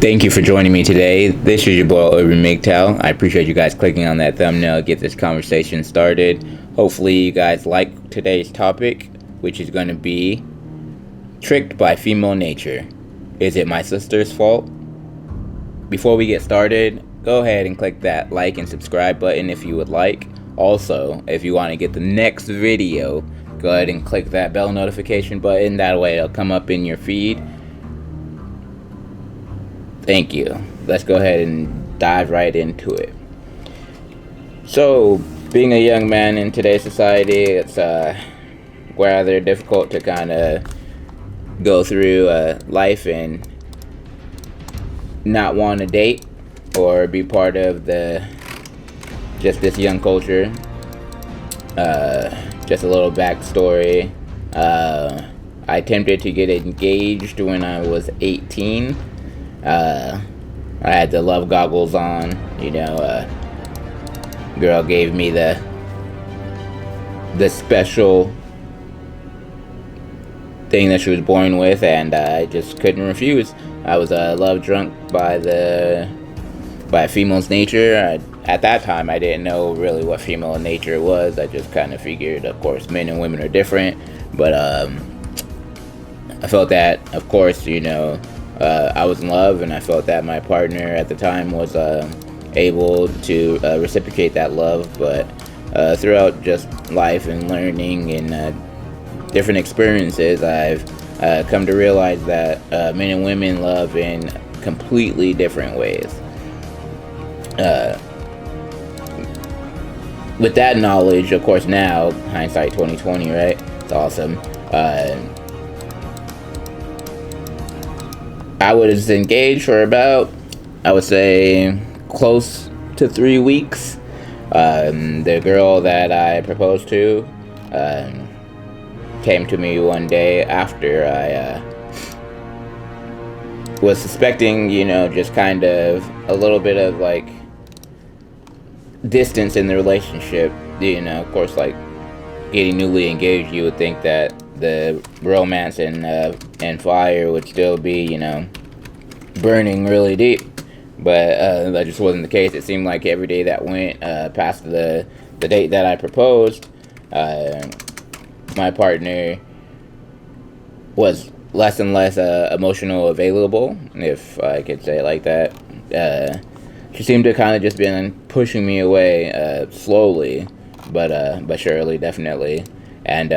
Thank you for joining me today. This is your boy Urban MGTOW. I appreciate you guys clicking on that thumbnail, get this conversation started. Hopefully you guys like today's topic, which is going to be tricked by female nature. Is it my sister's fault? Before we get started, go ahead and click that like and subscribe button if you would like. Also, if you want to get the next video, go ahead and click that bell notification button. That way it'll come up in your feed. Thank you. Let's go ahead and dive right into it. So, being a young man in today's society, it's rather difficult to kind of go through life and not want to date or be part of just this young culture. Just a little backstory. I attempted to get engaged when I was 18. I had the love goggles on, girl gave me the special thing that she was born with, and I just couldn't refuse. I was love drunk by a female's nature. At that time, I didn't know really what female nature was. I just kind of figured, of course, men and women are different, but I felt that, of course, I was in love, and I felt that my partner at the time was able to reciprocate that love. But throughout just life and learning and different experiences, I've come to realize that men and women love in completely different ways. With that knowledge, of course, now hindsight 2020, right? It's awesome. I was engaged for about, I would say, close to 3 weeks. The girl that I proposed to came to me one day after I was suspecting, just kind of a little bit of like distance in the relationship. Of course, like getting newly engaged, you would think that the romance and fire would still be, burning really deep, but that just wasn't the case. It seemed like every day that went past the date that I proposed, my partner was less and less emotional available, if I could say it like that. She seemed to kind of just been pushing me away slowly, but surely, definitely. And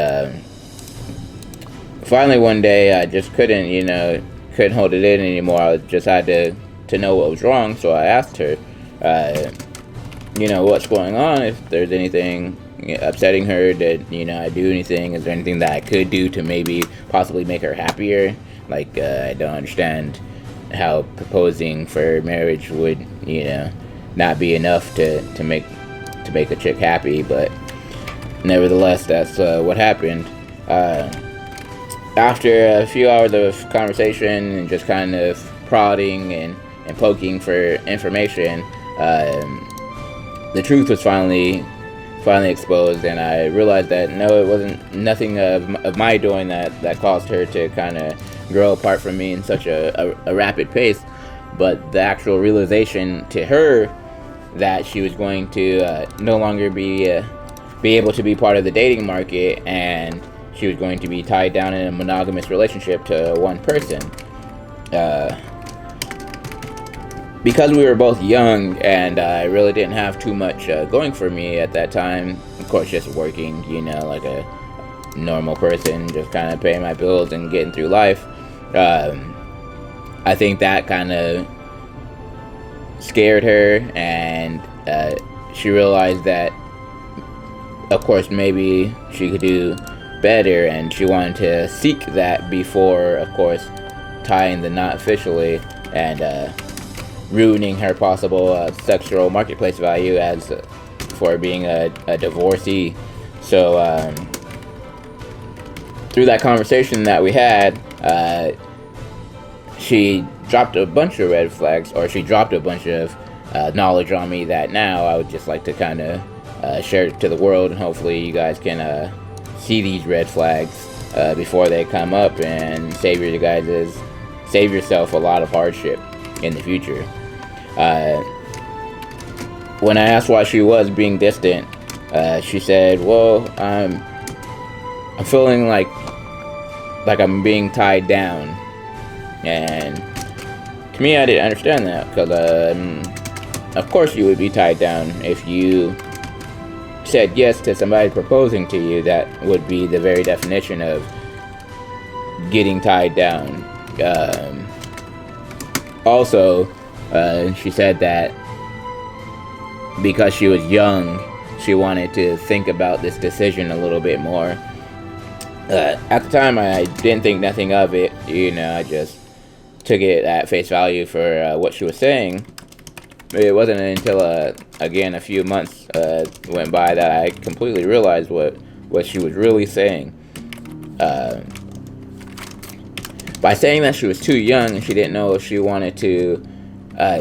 finally one day I just couldn't hold it in anymore. I just had to know what was wrong, so I asked her, what's going on, if there's anything upsetting her, did I do anything, is there anything that I could do to maybe possibly make her happier? Like, I don't understand how proposing for marriage would, not be enough to make a chick happy, but nevertheless, that's what happened. After a few hours of conversation and just kind of prodding and poking for information, the truth was finally exposed, and I realized that no, it wasn't nothing of my doing that caused her to kind of grow apart from me in such a rapid pace, but the actual realization to her that she was going to no longer be able to be part of the dating market, and she was going to be tied down in a monogamous relationship to one person. Because we were both young, and I really didn't have too much going for me at that time, of course, just working, like a normal person, just kind of paying my bills and getting through life. I think that kind of scared her, and she realized that, of course, maybe she could do better, and she wanted to seek that before, of course, tying the knot officially and ruining her possible sexual marketplace value as for being a divorcee. So through that conversation that we had, she dropped a bunch of red flags, or she dropped a bunch of knowledge on me that now I would just like to kind of share it to the world, and hopefully you guys can see these red flags before they come up and save yourself a lot of hardship. in the future. When I asked why she was being distant, she said, "Well, I'm feeling like I'm being tied down," and to me, I didn't understand that because, of course, you would be tied down if you said yes to somebody proposing to you. That would be the very definition of getting tied down. Also, she said that because she was young, she wanted to think about this decision a little bit more. At the time, I didn't think nothing of it. I just took it at face value for what she was saying. It wasn't until, again, a few months went by that I completely realized what she was really saying. By saying that she was too young and she didn't know if she wanted to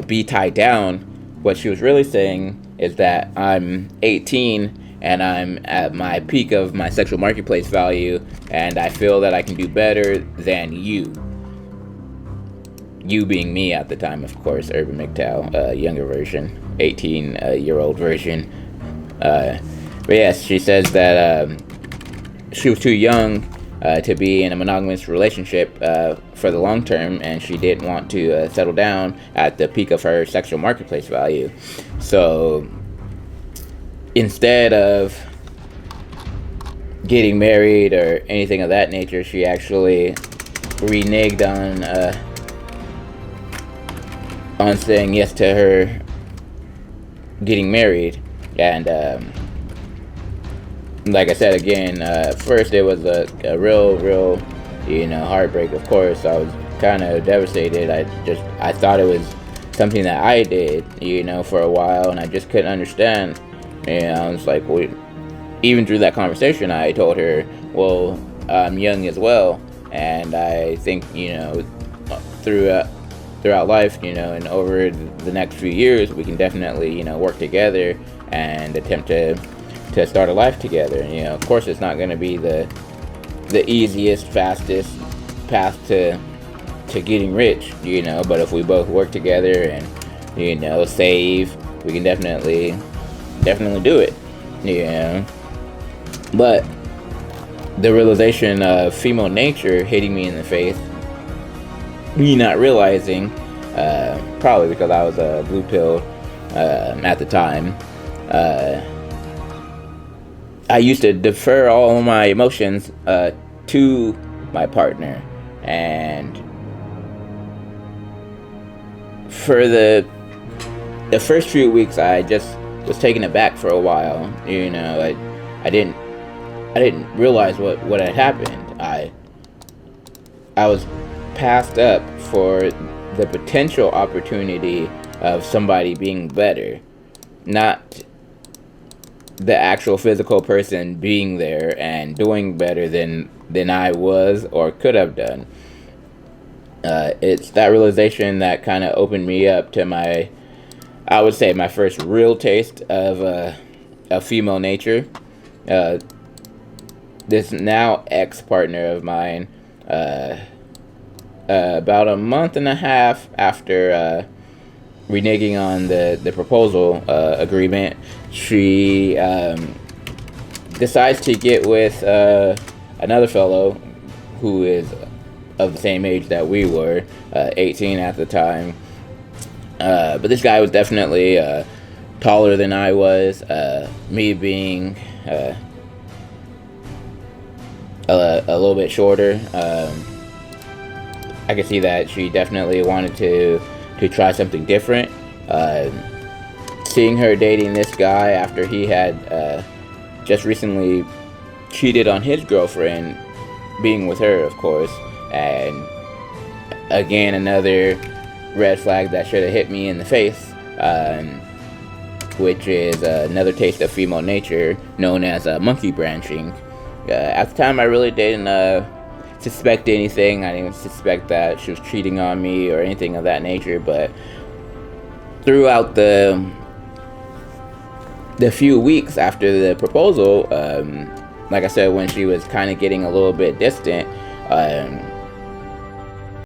be tied down, what she was really saying is that I'm 18 and I'm at my peak of my sexual marketplace value, and I feel that I can do better than you. You being me at the time, of course, Urban MGTOW, younger version, 18-year-old version. But yes, she says that she was too young to be in a monogamous relationship for the long term, and she didn't want to settle down at the peak of her sexual marketplace value. So instead of getting married or anything of that nature, she actually reneged on saying yes to her getting married. And like I said again, first it was a real heartbreak. Of course, I was kind of devastated. I thought it was something that I did, for a while, and I just couldn't understand. I was like, even through that conversation, I told her, well, I'm young as well, and I think, throughout life, and over the next few years, we can definitely, work together and attempt to start a life together. Of course, it's not going to be the easiest, fastest path to getting rich, but if we both work together and, save, we can definitely do it, But the realization of female nature hitting me in the face, me not realizing, probably because I was a blue pill at the time, I used to defer all my emotions to my partner, and for the first few weeks, I just was taken aback for a while. I didn't realize what had happened. I was passed up for the potential opportunity of somebody being better, not the actual physical person being there and doing better than I was or could have done. It's that realization that kind of opened me up to my first real taste of female nature. This now ex-partner of mine, about a month and a half after reneging on the proposal agreement, she decides to get with another fellow who is of the same age that we were, 18 at the time. But this guy was definitely taller than I was, me being a little bit shorter. I could see that she definitely wanted to try something different. Seeing her dating this guy after he had just recently cheated on his girlfriend, being with her, of course, and again, another red flag that should have hit me in the face, which is another taste of female nature known as monkey branching. At the time, I really didn't suspect anything. I didn't suspect that she was cheating on me or anything of that nature, but throughout the few weeks after the proposal, like I said, when she was kind of getting a little bit distant,